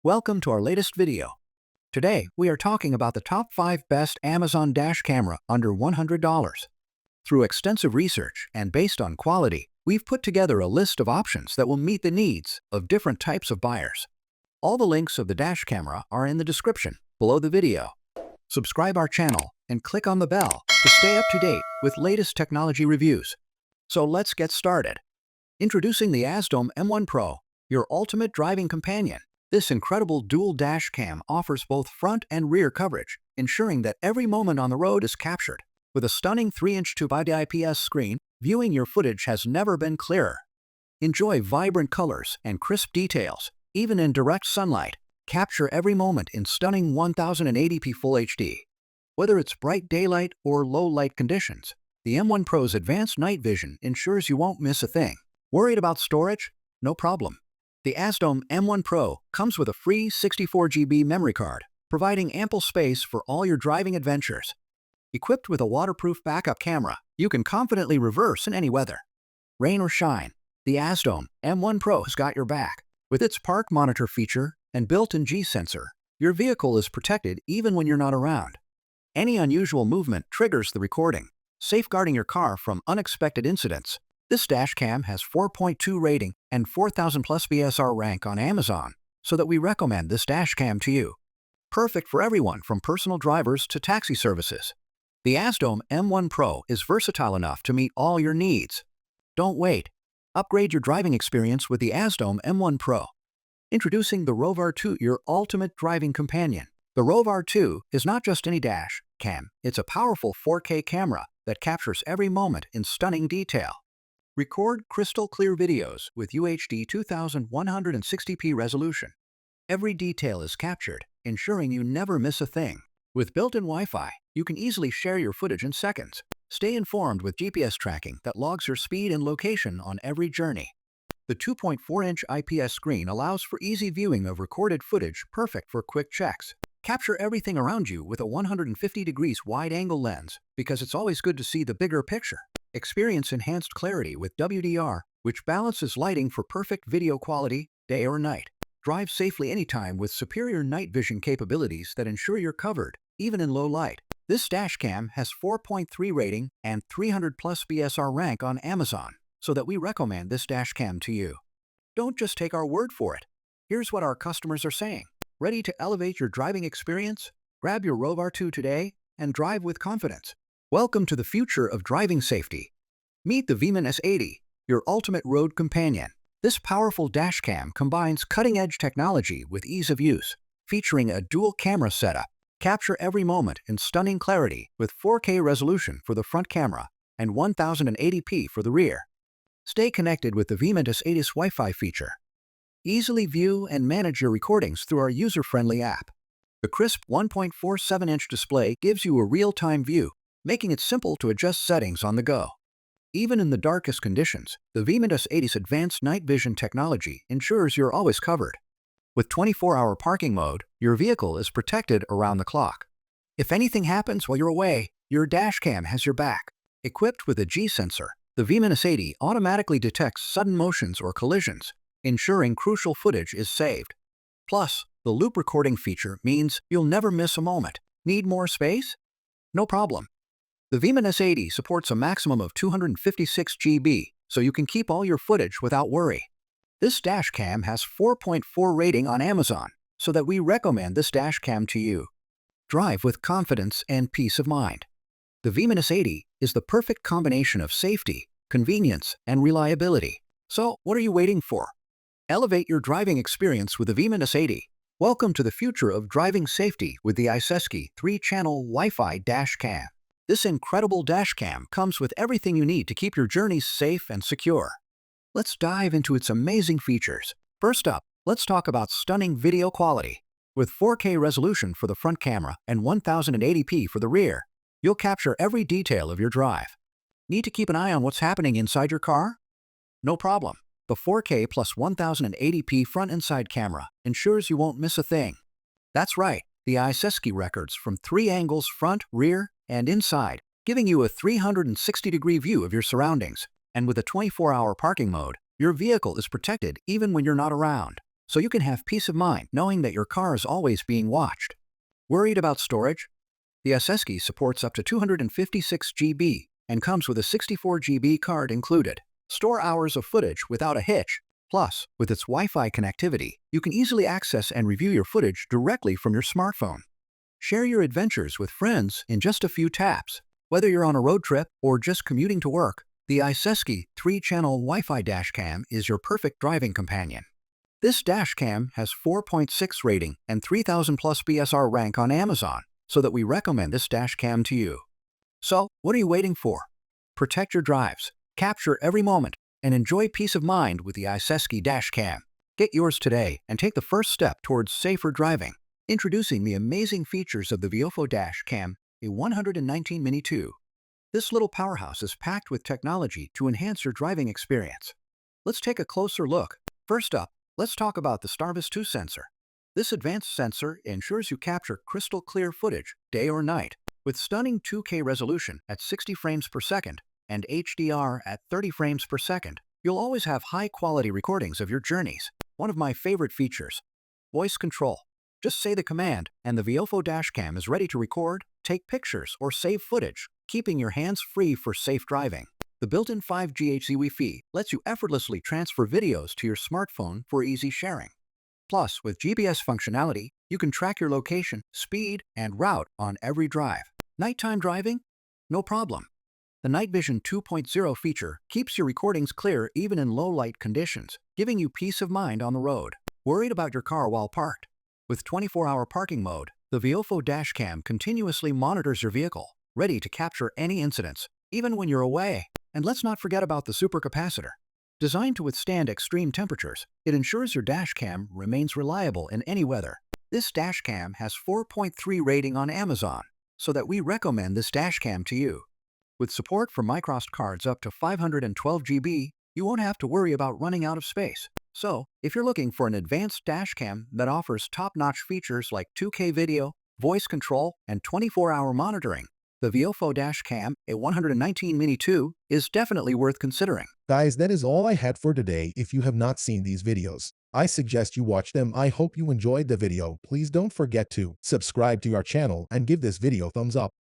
Welcome to our latest video. Today, we are talking about the top 5 best Amazon dash camera under $100. Through extensive research and based on quality, we've put together a list of options that will meet the needs of different types of buyers. All the links of the dash camera are in the description below the video. Subscribe our channel and click on the bell to stay up to date with latest technology reviews. So let's get started. Introducing the AZDOME M01 Pro, your ultimate driving companion. This incredible dual dash cam offers both front and rear coverage, ensuring that every moment on the road is captured. With a stunning 3-inch 2x IPS screen, viewing your footage has never been clearer. Enjoy vibrant colors and crisp details, even in direct sunlight. Capture every moment in stunning 1080p Full HD. Whether it's bright daylight or low light conditions, the M01 Pro's advanced night vision ensures you won't miss a thing. Worried about storage? No problem. The AZDOME M01 Pro comes with a free 64GB memory card, providing ample space for all your driving adventures. Equipped with a waterproof backup camera, you can confidently reverse in any weather. Rain or shine, the AZDOME M01 Pro has got your back. With its park monitor feature and built-in G sensor, your vehicle is protected even when you're not around. Any unusual movement triggers the recording, safeguarding your car from unexpected incidents. This dashcam has 4.2 rating and 4,000 plus BSR rank on Amazon, so that we recommend this dashcam to you. Perfect for everyone from personal drivers to taxi services. The AZDOME M01 Pro is versatile enough to meet all your needs. Don't wait. Upgrade your driving experience with the AZDOME M01 Pro. Introducing the ROVE R2, your ultimate driving companion. The ROVE R2 is not just any dash cam, it's a powerful 4K camera that captures every moment in stunning detail. Record crystal clear videos with UHD 2160p resolution. Every detail is captured, ensuring you never miss a thing. With built-in Wi-Fi, you can easily share your footage in seconds. Stay informed with GPS tracking that logs your speed and location on every journey. The 2.4-inch IPS screen allows for easy viewing of recorded footage, perfect for quick checks. Capture everything around you with a 150 degrees wide-angle lens, because it's always good to see the bigger picture. Experience enhanced clarity with WDR, which balances lighting for perfect video quality, day or night. Drive safely anytime with superior night vision capabilities that ensure you're covered, even in low light. This dashcam has 4.3 rating and 300 plus BSR rank on Amazon, so that we recommend this dashcam to you. Don't just take our word for it. Here's what our customers are saying. Ready to elevate your driving experience? Grab your ROVE R2 today and drive with confidence. Welcome to the future of driving safety. Meet the Veement S80, your ultimate road companion. This powerful dashcam combines cutting-edge technology with ease of use, featuring a dual camera setup. Capture every moment in stunning clarity with 4K resolution for the front camera and 1080p for the rear. Stay connected with the Veement S80's Wi-Fi feature. Easily view and manage your recordings through our user-friendly app. The crisp 1.47-inch display gives you a real-time view, making it simple to adjust settings on the go. Even in the darkest conditions, the Veement S80's advanced night vision technology ensures you're always covered. With 24-hour parking mode, your vehicle is protected around the clock. If anything happens while you're away, your dashcam has your back. Equipped with a G sensor, the Veement S80 automatically detects sudden motions or collisions, ensuring crucial footage is saved. Plus, the loop recording feature means you'll never miss a moment. Need more space? No problem. The Veement S80 supports a maximum of 256 GB, so you can keep all your footage without worry. This dashcam has 4.4 rating on Amazon, so that we recommend this dashcam to you. Drive with confidence and peace of mind. The Veement S80 is the perfect combination of safety, convenience, and reliability. So, what are you waiting for? Elevate your driving experience with the Veement S80. Welcome to the future of driving safety with the Icesky 3-channel Wi-Fi dashcam. This incredible dashcam comes with everything you need to keep your journeys safe and secure. Let's dive into its amazing features. First up, let's talk about stunning video quality. With 4K resolution for the front camera and 1080p for the rear, you'll capture every detail of your drive. Need to keep an eye on what's happening inside your car? No problem. The 4K plus 1080p front and side camera ensures you won't miss a thing. That's right, the Icesky records from 3 angles front, rear, and inside, giving you a 360-degree view of your surroundings. And with a 24-hour parking mode, your vehicle is protected even when you're not around. so you can have peace of mind knowing that your car is always being watched. Worried about storage? The Icesky supports up to 256 GB and comes with a 64 GB card included. Store hours of footage without a hitch. Plus, with its Wi-Fi connectivity, you can easily access and review your footage directly from your smartphone. Share your adventures with friends in just a few taps. Whether you're on a road trip or just commuting to work, the Icesky 3-channel Wi-Fi dashcam is your perfect driving companion. This dashcam has 4.6 rating and 3000 plus BSR rank on Amazon, so that we recommend this dashcam to you. So, what are you waiting for? Protect your drives, capture every moment, and enjoy peace of mind with the Icesky dashcam. Get yours today and take the first step towards safer driving. Introducing the amazing features of the VIOFO dashcam A119 Mini 2. This little powerhouse is packed with technology to enhance your driving experience. Let's take a closer look. First up, let's talk about the Starvis 2 sensor. This advanced sensor ensures you capture crystal clear footage, day or night, with stunning 2K resolution at 60 frames per second and HDR at 30 frames per second. You'll always have high-quality recordings of your journeys. One of my favorite features, voice control. Just say the command, and the VIOFO dashcam is ready to record, take pictures, or save footage, keeping your hands free for safe driving. The built-in 5G HZ Wi-Fi lets you effortlessly transfer videos to your smartphone for easy sharing. Plus, with GPS functionality, you can track your location, speed, and route on every drive. Nighttime driving? No problem. The Night Vision 2.0 feature keeps your recordings clear even in low-light conditions, giving you peace of mind on the road. Worried about your car while parked? With 24-hour parking mode, the VIOFO dashcam continuously monitors your vehicle, ready to capture any incidents, even when you're away. And let's not forget about the supercapacitor. Designed to withstand extreme temperatures, it ensures your dashcam remains reliable in any weather. This dashcam has 4.3 rating on Amazon, so that we recommend this dashcam to you. With support for microSD cards up to 512 GB, you won't have to worry about running out of space. So, if you're looking for an advanced dashcam that offers top-notch features like 2K video, voice control, and 24-hour monitoring, the VIOFO dashcam A119 Mini 2 is definitely worth considering. Guys, that is all I had for today. If you have not seen these videos, I suggest you watch them. I hope you enjoyed the video. Please don't forget to subscribe to our channel and give this video thumbs up.